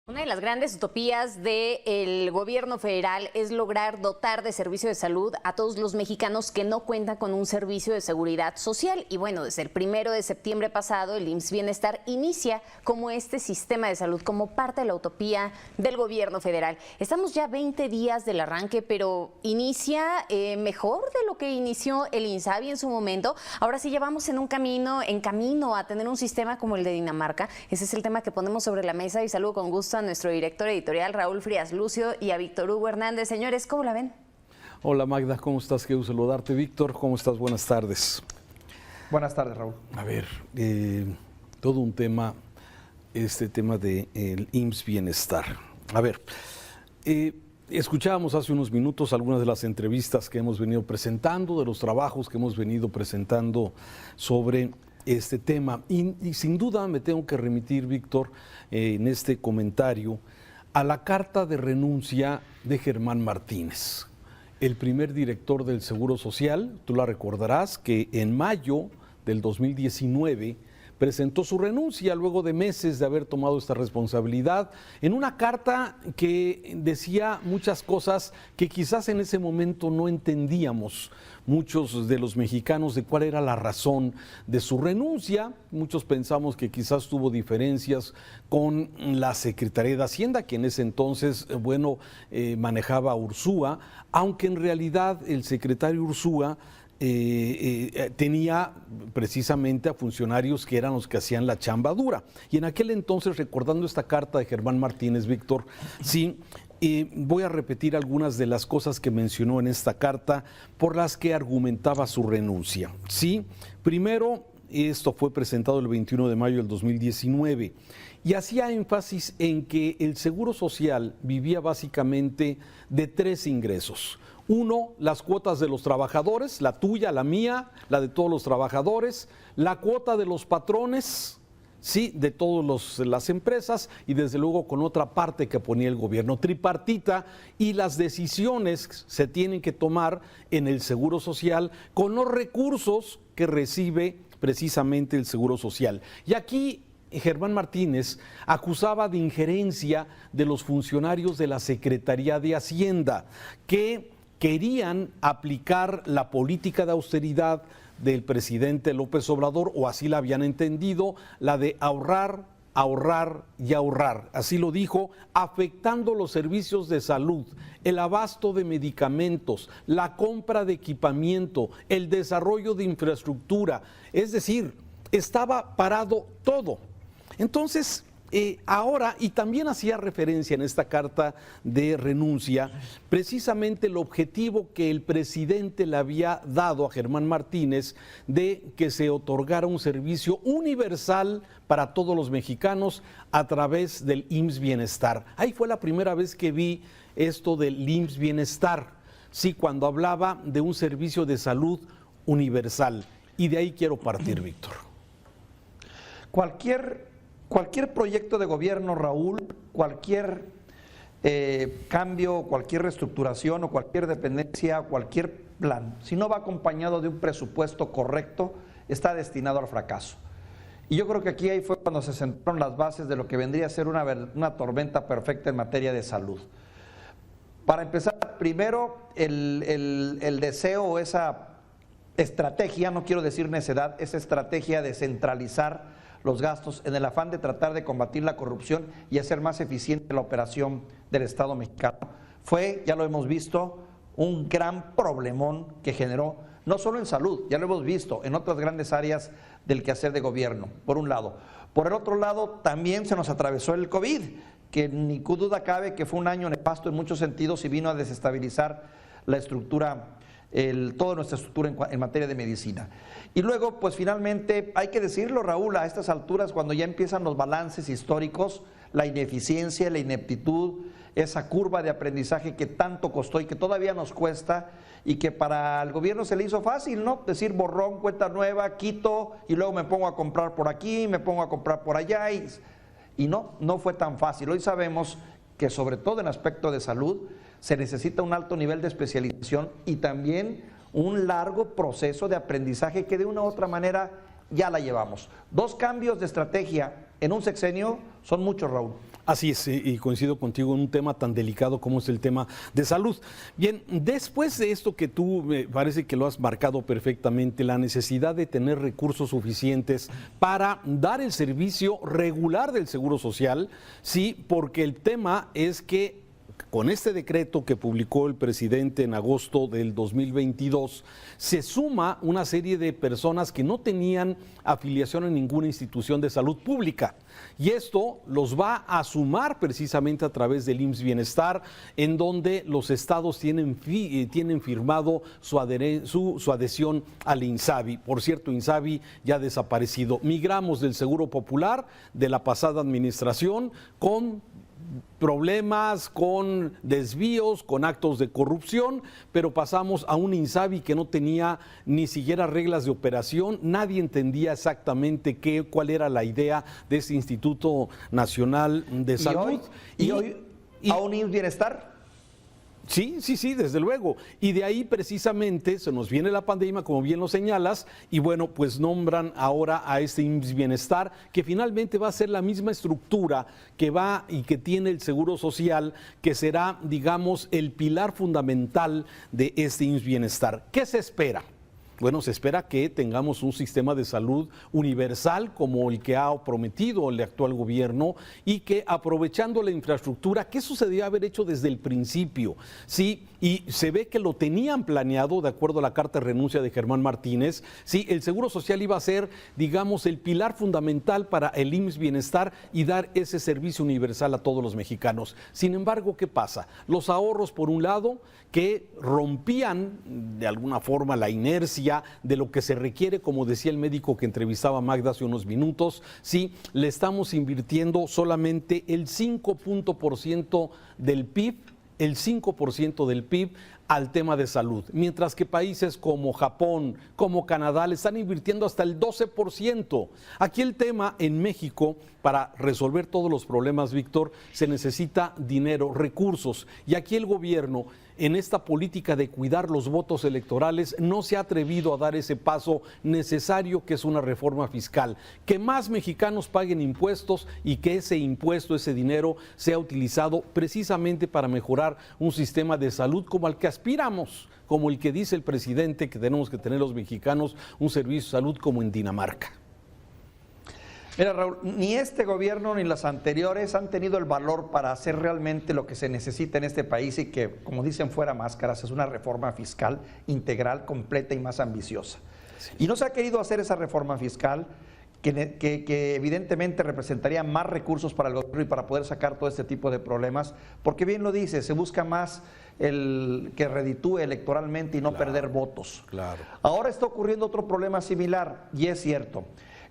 Una de las grandes utopías del gobierno federal es lograr dotar de servicio de salud a todos los mexicanos que no cuentan con un servicio de seguridad social. Y bueno, desde el 1 de septiembre pasado, el IMSS Bienestar inicia como este sistema de salud, como parte de la utopía del gobierno federal. Estamos ya 20 días del arranque, pero inicia mejor de lo que inició el INSABI en su momento. Ahora sí llevamos en camino a tener un sistema como el de Dinamarca. Ese es el tema que ponemos sobre la mesa y saludo con gusto a nuestro director editorial Raúl Frías Lucio y a Víctor Hugo Hernández. Señores, ¿cómo la ven? Hola Magda, ¿cómo estás? Quiero saludarte. Víctor, ¿cómo estás? Buenas tardes. Buenas tardes, Raúl. A ver, todo un tema, este tema del IMSS Bienestar. A ver, escuchábamos hace unos minutos algunas de las entrevistas que hemos venido presentando, de los trabajos que hemos venido presentando sobre este tema. Y sin duda me tengo que remitir, Víctor, en este comentario, a la carta de renuncia de Germán Martínez, el primer director del Seguro Social. Tú la recordarás que en mayo del 2019 presentó su renuncia luego de meses de haber tomado esta responsabilidad, en una carta que decía muchas cosas que quizás en ese momento no entendíamos muchos de los mexicanos de cuál era la razón de su renuncia. Muchos pensamos que quizás tuvo diferencias con la Secretaría de Hacienda, que en ese entonces, manejaba a Ursúa, aunque en realidad el secretario Ursúa tenía precisamente a funcionarios que eran los que hacían la chamba dura. Y en aquel entonces, recordando esta carta de Germán Martínez, Víctor, sí, voy a repetir algunas de las cosas que mencionó en esta carta por las que argumentaba su renuncia. Sí, primero, esto fue presentado el 21 de mayo del 2019 y hacía énfasis en que el Seguro Social vivía básicamente de tres ingresos. Uno, las cuotas de los trabajadores, la tuya, la mía, la de todos los trabajadores, la cuota de los patrones, sí, de todas las empresas, y desde luego con otra parte que ponía el gobierno, tripartita, y las decisiones se tienen que tomar en el Seguro Social con los recursos que recibe precisamente el Seguro Social. Y aquí Germán Martínez acusaba de injerencia de los funcionarios de la Secretaría de Hacienda, que querían aplicar la política de austeridad del presidente López Obrador, o así la habían entendido, la de ahorrar, ahorrar y ahorrar. Así lo dijo, afectando los servicios de salud, el abasto de medicamentos, la compra de equipamiento, el desarrollo de infraestructura. Es decir, estaba parado todo. Entonces, ahora, y también hacía referencia en esta carta de renuncia, precisamente el objetivo que el presidente le había dado a Germán Martínez de que se otorgara un servicio universal para todos los mexicanos a través del IMSS Bienestar. Ahí fue la primera vez que vi esto del IMSS Bienestar, sí, cuando hablaba de un servicio de salud universal. Y de ahí quiero partir, Víctor. Cualquier proyecto de gobierno, Raúl, cualquier cambio, cualquier reestructuración o cualquier dependencia, cualquier plan, si no va acompañado de un presupuesto correcto, está destinado al fracaso. Y yo creo que aquí ahí fue cuando se sentaron las bases de lo que vendría a ser una tormenta perfecta en materia de salud. Para empezar, primero, el deseo o esa estrategia, no quiero decir necedad, esa estrategia de centralizar los gastos en el afán de tratar de combatir la corrupción y hacer más eficiente la operación del Estado mexicano, fue, ya lo hemos visto, un gran problemón que generó, no solo en salud, ya lo hemos visto, en otras grandes áreas del quehacer de gobierno, por un lado. Por el otro lado, también se nos atravesó el COVID, que ni duda cabe que fue un año nefasto en muchos sentidos y vino a desestabilizar la estructura, toda nuestra estructura en materia de medicina. Y luego, pues finalmente, hay que decirlo, Raúl, a estas alturas, cuando ya empiezan los balances históricos, la ineficiencia, la ineptitud, esa curva de aprendizaje que tanto costó y que todavía nos cuesta, y que para el gobierno se le hizo fácil, ¿no? Decir borrón, cuenta nueva, quito, y luego me pongo a comprar por aquí, me pongo a comprar por allá, y no fue tan fácil. Hoy sabemos que sobre todo en aspecto de salud se necesita un alto nivel de especialización y también un largo proceso de aprendizaje que de una u otra manera ya la llevamos. 2 cambios de estrategia en un sexenio son muchos, Raúl. Así es, y coincido contigo en un tema tan delicado como es el tema de salud. Bien, después de esto que tú me parece que lo has marcado perfectamente, la necesidad de tener recursos suficientes para dar el servicio regular del Seguro Social, sí, porque el tema es que con este decreto que publicó el presidente en agosto del 2022, se suma una serie de personas que no tenían afiliación en ninguna institución de salud pública. Y esto los va a sumar precisamente a través del IMSS Bienestar, en donde los estados tienen firmado su adhesión al INSABI. Por cierto, INSABI ya ha desaparecido. Migramos del Seguro Popular de la pasada administración con problemas, con desvíos, con actos de corrupción, pero pasamos a un INSABI que no tenía ni siquiera reglas de operación, nadie entendía exactamente cuál era la idea de ese Instituto Nacional de Salud. ¿Y hoy a un IMSS Bienestar? Sí, desde luego. Y de ahí precisamente se nos viene la pandemia, como bien lo señalas, y bueno, pues nombran ahora a este IMSS Bienestar, que finalmente va a ser la misma estructura que va y que tiene el Seguro Social, que será, digamos, el pilar fundamental de este IMSS Bienestar. ¿Qué se espera? Bueno, se espera que tengamos un sistema de salud universal como el que ha prometido el actual gobierno y que aprovechando la infraestructura, que eso se debe haber hecho desde el principio, sí, y se ve que lo tenían planeado de acuerdo a la carta de renuncia de Germán Martínez, sí, el Seguro Social iba a ser, digamos, el pilar fundamental para el IMSS Bienestar y dar ese servicio universal a todos los mexicanos. Sin embargo, ¿qué pasa? Los ahorros, por un lado, que rompían de alguna forma la inercia de lo que se requiere, como decía el médico que entrevistaba a Magda hace unos minutos, sí, le estamos invirtiendo solamente el 5% del PIB, el 5% del PIB al tema de salud, mientras que países como Japón, como Canadá, le están invirtiendo hasta el 12%. Aquí el tema en México, para resolver todos los problemas, Víctor, se necesita dinero, recursos, y aquí el gobierno, en esta política de cuidar los votos electorales, no se ha atrevido a dar ese paso necesario que es una reforma fiscal, que más mexicanos paguen impuestos y que ese impuesto, ese dinero, sea utilizado precisamente para mejorar un sistema de salud como al que aspiramos, como el que dice el presidente que tenemos que tener los mexicanos, un servicio de salud como en Dinamarca. Mira, Raúl, ni este gobierno ni los anteriores han tenido el valor para hacer realmente lo que se necesita en este país y que, como dicen fuera máscaras, es una reforma fiscal integral, completa y más ambiciosa. Sí. Y no se ha querido hacer esa reforma fiscal que evidentemente representaría más recursos para el gobierno y para poder sacar todo este tipo de problemas, porque bien lo dice, se busca más el que reditúe electoralmente y no perder votos. Claro. Ahora está ocurriendo otro problema similar, y es cierto.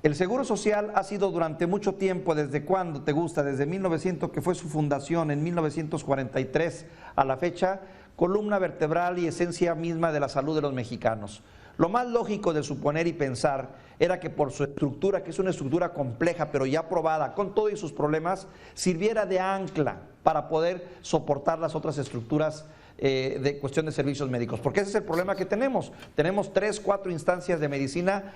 El Seguro Social ha sido durante mucho tiempo, ¿desde cuándo te gusta? Desde 1900, que fue su fundación, en 1943 a la fecha, columna vertebral y esencia misma de la salud de los mexicanos. Lo más lógico de suponer y pensar era que por su estructura, que es una estructura compleja pero ya probada, con todos sus problemas, sirviera de ancla para poder soportar las otras estructuras de cuestión de servicios médicos, porque ese es el problema que tenemos. Tenemos 3, 4 instancias de medicina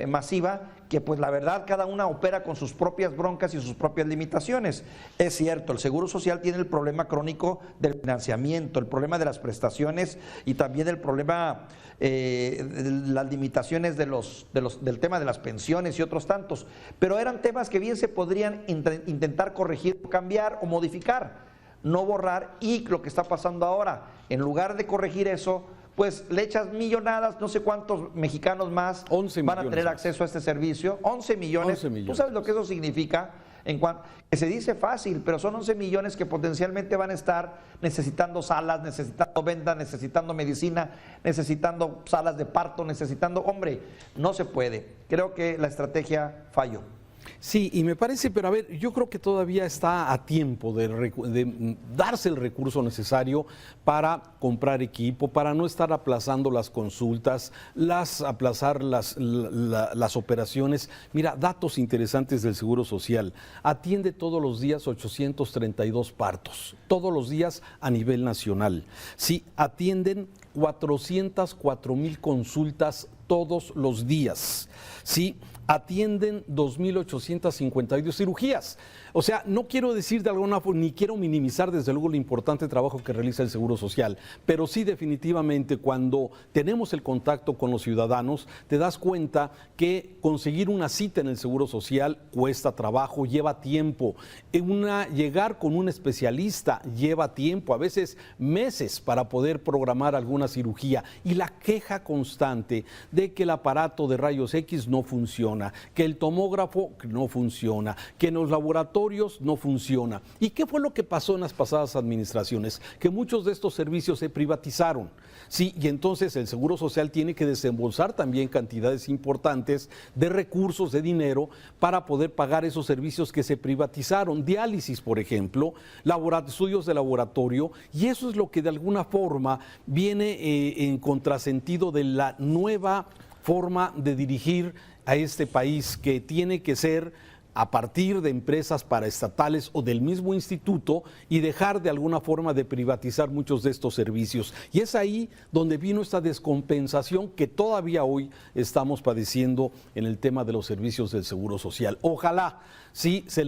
masiva que, pues la verdad, cada una opera con sus propias broncas y sus propias limitaciones. Es cierto, el Seguro Social tiene el problema crónico del financiamiento, el problema de las prestaciones y también el problema de las limitaciones del tema de las pensiones y otros tantos, pero eran temas que bien se podrían intentar corregir, cambiar o modificar, no borrar. Y lo que está pasando ahora, en lugar de corregir eso, pues le echas millonadas, no sé cuántos mexicanos más van a tener acceso a este servicio, 11 millones. ¿Tú sabes lo que eso significa? Que se dice fácil, pero son 11 millones que potencialmente van a estar necesitando salas, necesitando vendas, necesitando medicina, necesitando salas de parto, necesitando... Hombre, no se puede. Creo que la estrategia falló. Sí, y me parece, pero a ver, yo creo que todavía está a tiempo de darse el recurso necesario para comprar equipo, para no estar aplazando las consultas, aplazar las operaciones. Mira, datos interesantes del Seguro Social. Atiende todos los días 832 partos, todos los días a nivel nacional. Sí, atienden 404,000 consultas todos los días. Sí, atienden 2,852 cirugías. O sea, no quiero decir de alguna forma, ni quiero minimizar desde luego el importante trabajo que realiza el Seguro Social, pero sí definitivamente cuando tenemos el contacto con los ciudadanos, te das cuenta que conseguir una cita en el Seguro Social cuesta trabajo, lleva tiempo. Llegar con un especialista lleva tiempo, a veces meses para poder programar alguna cirugía. Y la queja constante de que el aparato de rayos X no funciona, que el tomógrafo no funciona, que en los laboratorios no funciona. ¿Y qué fue lo que pasó en las pasadas administraciones? Que muchos de estos servicios se privatizaron. Sí, y entonces el Seguro Social tiene que desembolsar también cantidades importantes de recursos, de dinero, para poder pagar esos servicios que se privatizaron. Diálisis, por ejemplo, estudios de laboratorio, y eso es lo que de alguna forma viene en contrasentido de la nueva forma de dirigir a este país, que tiene que ser a partir de empresas paraestatales o del mismo instituto y dejar de alguna forma de privatizar muchos de estos servicios. Y es ahí donde vino esta descompensación que todavía hoy estamos padeciendo en el tema de los servicios del Seguro Social. Ojalá sí se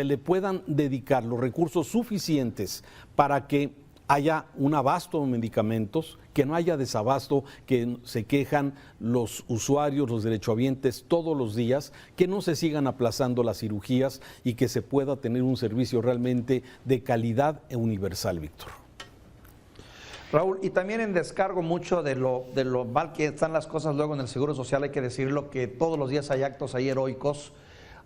le puedan dedicar los recursos suficientes para que haya un abasto de medicamentos, que no haya desabasto, que se quejan los usuarios, los derechohabientes todos los días, que no se sigan aplazando las cirugías y que se pueda tener un servicio realmente de calidad e universal, Víctor. Raúl, y también en descargo mucho de lo mal que están las cosas luego en el Seguro Social, hay que decirlo, que todos los días hay actos ahí heroicos,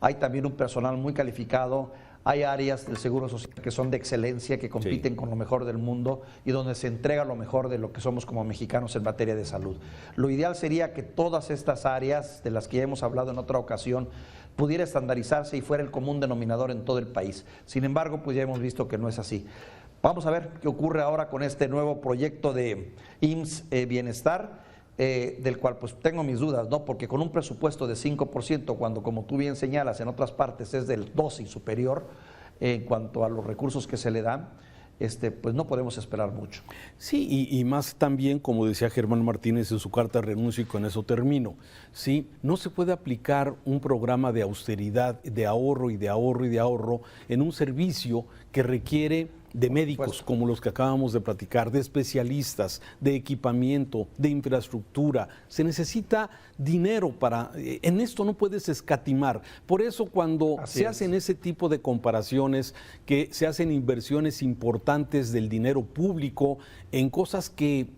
hay también un personal muy calificado. Hay áreas del Seguro Social que son de excelencia, que compiten con lo mejor del mundo y donde se entrega lo mejor de lo que somos como mexicanos en materia de salud. Lo ideal sería que todas estas áreas, de las que ya hemos hablado en otra ocasión, pudiera estandarizarse y fuera el común denominador en todo el país. Sin embargo, pues ya hemos visto que no es así. Vamos a ver qué ocurre ahora con este nuevo proyecto de IMSS Bienestar, del cual pues tengo mis dudas, ¿no? Porque con un presupuesto de 5%, cuando como tú bien señalas en otras partes es del 12% y superior en cuanto a los recursos que se le dan, pues no podemos esperar mucho. Sí, y más también, como decía Germán Martínez en su carta de renuncia, y con eso termino, ¿sí? No se puede aplicar un programa de austeridad, de ahorro y de ahorro y de ahorro en un servicio que requiere de médicos como los que acabamos de platicar, de especialistas, de equipamiento, de infraestructura. Se necesita dinero para... En esto no puedes escatimar. Por eso cuando se hacen ese tipo de comparaciones, que se hacen inversiones importantes del dinero público en cosas que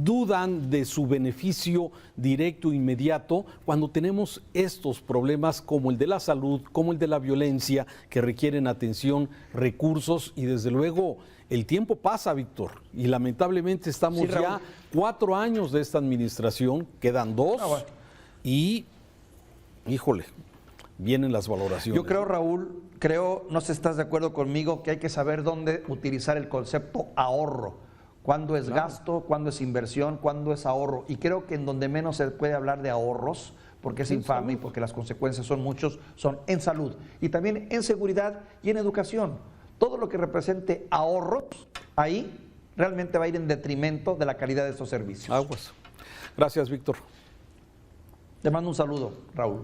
dudan de su beneficio directo e inmediato, cuando tenemos estos problemas como el de la salud, como el de la violencia, que requieren atención, recursos y desde luego el tiempo pasa, Víctor, y lamentablemente estamos ya 4 años de esta administración, quedan 2 y, híjole, vienen las valoraciones. Yo creo, Raúl, no sé si estás de acuerdo conmigo, que hay que saber dónde utilizar el concepto ahorro. Cuándo es gasto, cuándo es inversión, cuándo es ahorro. Y creo que en donde menos se puede hablar de ahorros, porque es infame y porque las consecuencias son muchos, son en salud. Y también en seguridad y en educación. Todo lo que represente ahorros, ahí realmente va a ir en detrimento de la calidad de estos servicios. Aguas. Gracias, Víctor. Te mando un saludo, Raúl.